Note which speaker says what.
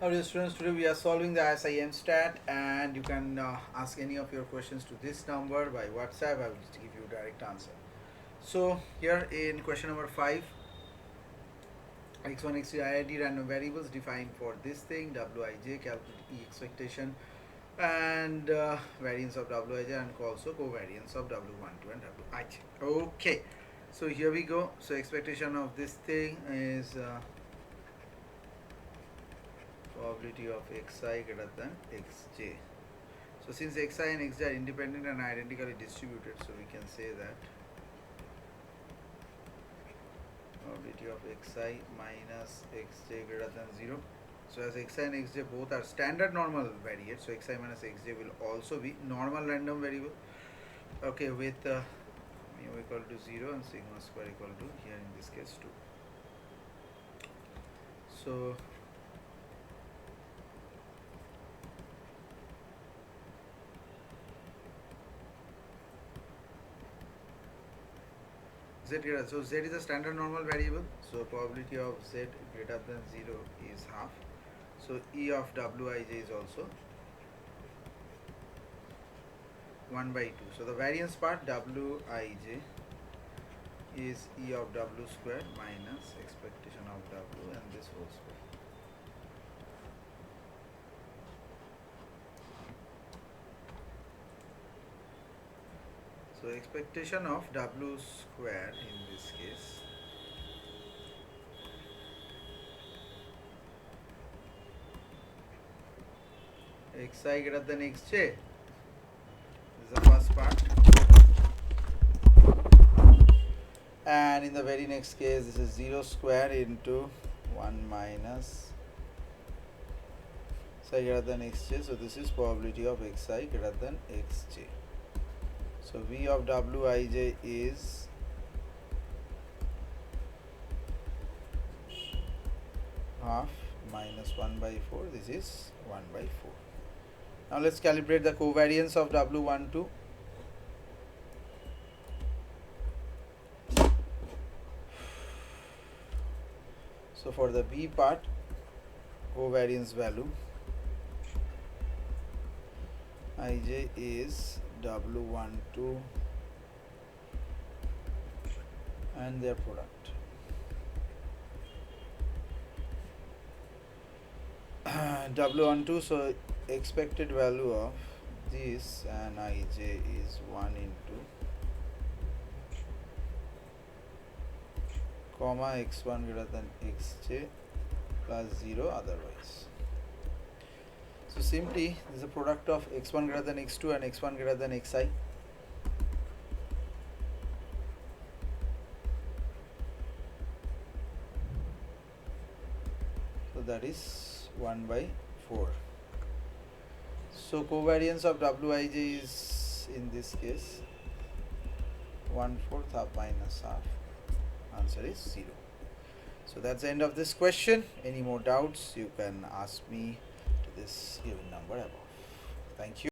Speaker 1: How are you students? Today we are solving the ISI MSTAT, and you can ask any of your questions to this number by WhatsApp. I will just give you a direct answer. So here in question number 5, x1 x2 IID random variables defined for this thing, wij, calculate E expectation and variance of wij, and also covariance of w12 and wij. Okay, so here we go. So expectation of this thing is probability of xi greater than xj. So since xi and xj are independent and identically distributed, so we can say that probability of xi minus xj greater than 0. So as xi and xj both are standard normal variate, so xi minus xj will also be normal random variable. Okay, with mu equal to 0 and sigma square equal to, here in this case, 2. So z greater, so z is a standard normal variable, so probability of z greater than 0 is half. So E of wij is also 1 by 2. So the variance part wij is E of w square minus expectation of w and this whole square. So expectation of w square in this case xi greater than xj. This is the first part. And in the very next case, this is 0 square into 1 minus xi greater than xj. So this is probability of xi greater than xj. So V of wij is half minus 1 by 4. This is 1 by 4. Now let's calibrate the covariance of w12. So for the B part, covariance value ij is w12 and their product. W12, so expected value of this and ij is 1 into comma x1 greater than xj plus 0 otherwise. So simply this is a product of x1 greater than x2 and x1 greater than xi. So that is 1 by 4. So covariance of wij is in this case 1/4, half minus half. Answer is 0. So that's the end of this question. Any more doubts, you can ask me to this given number above. Thank you.